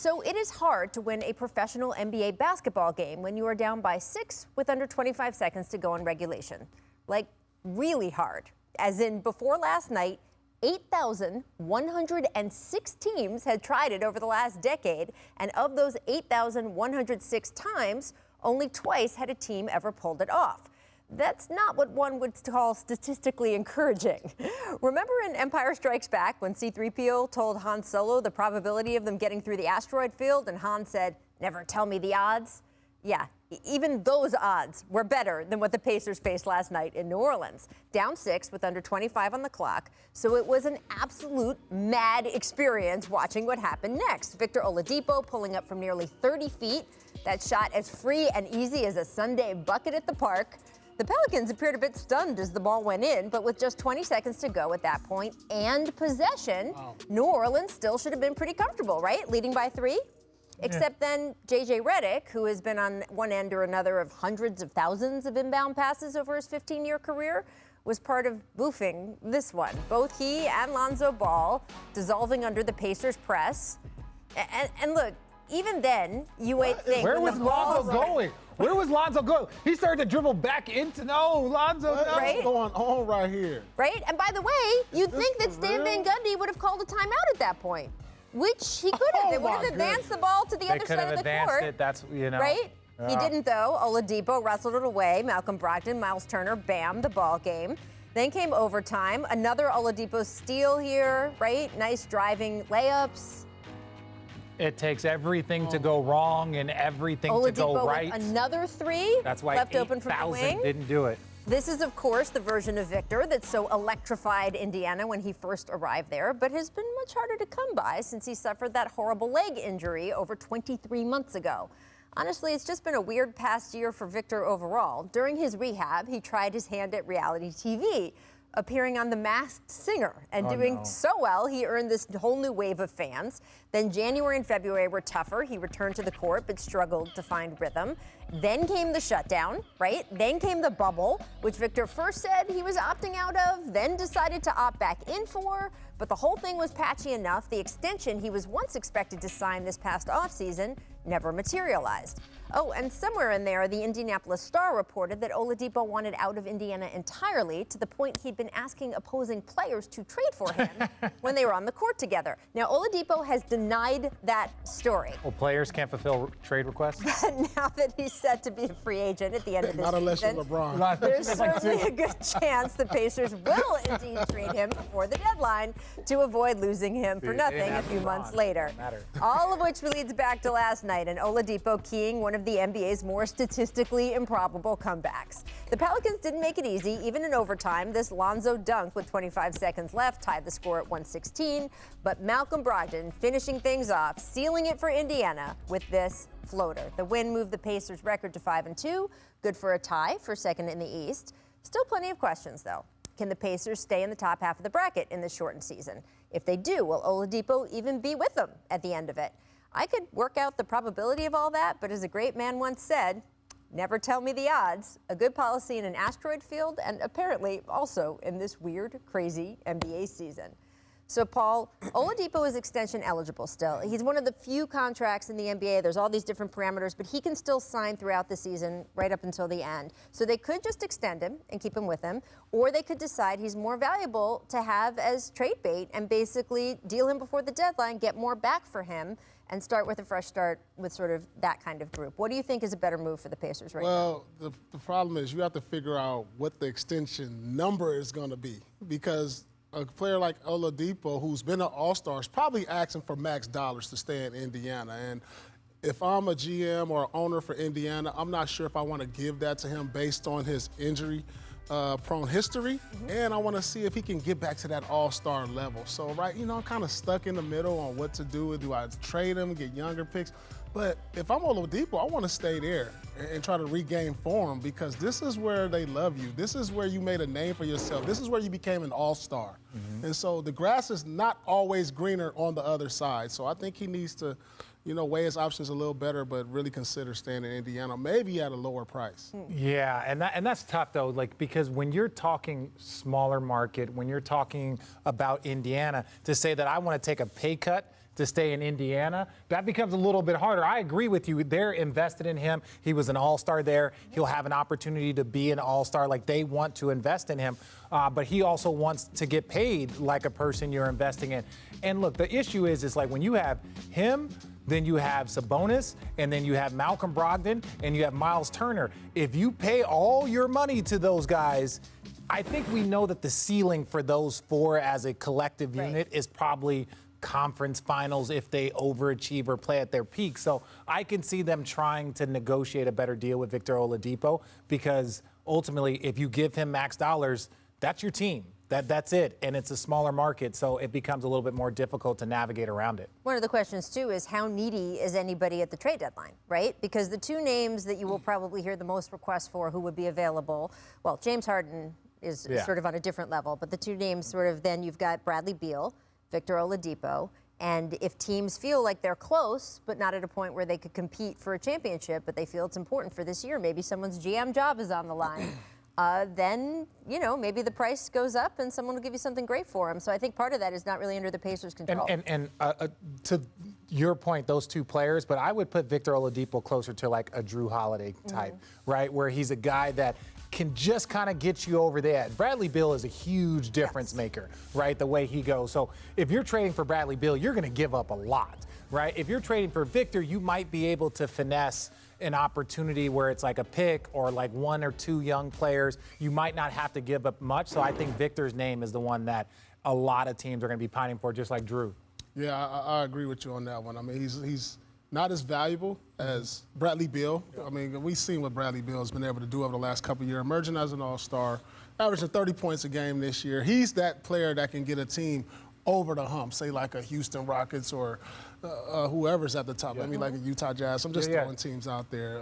So it is hard to win a professional NBA basketball game when you are down by 6 with under 25 seconds to go in regulation. Like, really hard. As in, before last night, 8,106 teams had tried it over the last decade, and of those 8,106 times, only twice had a team ever pulled it off. That's not what one would call statistically encouraging. Remember in Empire Strikes Back when C-3PO told Han Solo the probability of them getting through the asteroid field, and Han said, "Never tell me the odds"? Yeah, even those odds were better than what the Pacers faced last night in New Orleans. Down 6 with under 25 on the clock, so it was an absolute mad experience watching what happened next. Victor Oladipo pulling up from nearly 30 feet. That shot as free and easy as a Sunday bucket at the park. The Pelicans appeared a bit stunned as the ball went in, but with just 20 seconds to go at that point and possession, New Orleans still should have been pretty comfortable, right? Leading by 3? Except then J.J. Redick, who has been on one end or another of hundreds of thousands of inbound passes over his 15-year career, was part of boofing this one. Both he and Lonzo Ball dissolving under the Pacers' press. And look, even then, you would think... Where was Lonzo going? Where was Lonzo going? He started to dribble back into... No, Lonzo, no. What's going on right here? Right? And by the way, you'd think that Stan Van Gundy would have called a timeout at that point, which he could have. They would have advanced the ball to the other side of the court. It. That's, you know. Right? Yeah. He didn't, though. Oladipo wrestled it away. Malcolm Brogdon, Miles Turner, bam, the ball game. Then came overtime. Another Oladipo steal here, right? Nice driving layups. It takes everything to go wrong and everything Oladipo to go right. With another 3. That's why left open from the wing. Didn't do it. This is, of course, the version of Victor that so electrified Indiana when he first arrived there, but has been much harder to come by since he suffered that horrible leg injury over 23 months ago. Honestly, it's just been a weird past year for Victor overall. During his rehab, he tried his hand at reality TV, appearing on The Masked Singer and doing so well, he earned this whole new wave of fans. Then January and February were tougher. He returned to the court but struggled to find rhythm. Then came the shutdown, right? Then came the bubble, which Victor first said he was opting out of, then decided to opt back in for. But the whole thing was patchy enough. The extension he was once expected to sign this past offseason never materialized. Oh, and somewhere in there, the Indianapolis Star reported that Oladipo wanted out of Indiana entirely, to the point he'd been asking opposing players to trade for him when they were on the court together. Now, Oladipo has denied that story. Well, players can't fulfill trade requests? Now that he's set to be a free agent at the end of this Not unless season, you're LeBron. There's certainly a good chance the Pacers will indeed trade him before the deadline to avoid losing him for nothing a few months later. All of which leads back to last night and Oladipo keying one of the NBA's more statistically improbable comebacks. The Pelicans didn't make it easy, even in overtime. This Lonzo dunk with 25 seconds left tied the score at 116, but Malcolm Brogdon finishing things off, sealing it for Indiana with this floater. The win moved the Pacers' record to 5-2, good for a tie for second in the East. Still plenty of questions, though. Can the Pacers stay in the top half of the bracket in this shortened season? If they do, will Oladipo even be with them at the end of it? I could work out the probability of all that, but as a great man once said, never tell me the odds. A good policy in an asteroid field, and apparently also in this weird, crazy NBA season. So, Paul, Oladipo is extension eligible still. He's one of the few contracts in the NBA. There's all these different parameters, but he can still sign throughout the season right up until the end. So they could just extend him and keep him with him, or they could decide he's more valuable to have as trade bait and basically deal him before the deadline, get more back for him, and start with a fresh start with sort of that kind of group. What do you think is a better move for the Pacers right now? Well, the problem is you have to figure out what the extension number is going to be, because a player like Oladipo, who's been an all-star, is probably asking for max dollars to stay in Indiana. And if I'm a GM or owner for Indiana, I'm not sure if I want to give that to him based on his injury-prone history. And I want to see if he can get back to that all-star level. So, I'm kind of stuck in the middle on what to do. Do I trade him, get younger picks? But if I'm Oladipo, I want to stay there and try to regain form, because this is where they love you. This is where you made a name for yourself. This is where you became an all-star. And so the grass is not always greener on the other side. So I think he needs to, weigh his options a little better, but really consider staying in Indiana, maybe at a lower price. Yeah, and that's tough, though, because when you're talking smaller market, when you're talking about Indiana, to say that I want to take a pay cut to stay in Indiana, that becomes a little bit harder. I agree with you. They're invested in him. He was an all-star there. He'll have an opportunity to be an all-star. Like, they want to invest in him. But he also wants to get paid like a person you're investing in. And look, the issue is like when you have him, then you have Sabonis, and then you have Malcolm Brogdon, and you have Miles Turner. If you pay all your money to those guys, I think we know that the ceiling for those four as a collective unit is probably conference finals if they overachieve or play at their peak. So I can see them trying to negotiate a better deal with Victor Oladipo, because ultimately, if you give him max dollars, that's your team. That's it, and it's a smaller market, so it becomes a little bit more difficult to navigate around it. One of the questions, too, is how needy is anybody at the trade deadline, right? Because the two names that you will probably hear the most requests for who would be available, well, James Harden is sort of on a different level, but the two names sort of, then you've got Bradley Beal, Victor Oladipo, and if teams feel like they're close, but not at a point where they could compete for a championship, but they feel it's important for this year, maybe someone's GM job is on the line, then, you know, maybe the price goes up and someone will give you something great for him. So I think part of that is not really under the Pacers' control. And to your point, those two players, but I would put Victor Oladipo closer to like a Drew Holiday type, right, where he's a guy that can just kind of get you over the edge. Bradley Beal is a huge difference maker, right, the way he goes. So if you're trading for Bradley Beal, you're going to give up a lot, right? If you're trading for Victor, you might be able to finesse an opportunity where it's like a pick or like one or two young players. You might not have to give up much. So I think Victor's name is the one that a lot of teams are going to be pining for, just like Drew. Yeah, I agree with you on that one. I mean, he's not as valuable as Bradley Beal. I mean, we've seen what Bradley Beal has been able to do over the last couple of years, emerging as an all-star, averaging 30 points a game this year. He's that player that can get a team over the hump, say like a Houston Rockets or whoever's at the top. I mean, like a Utah Jazz. I'm just throwing teams out there.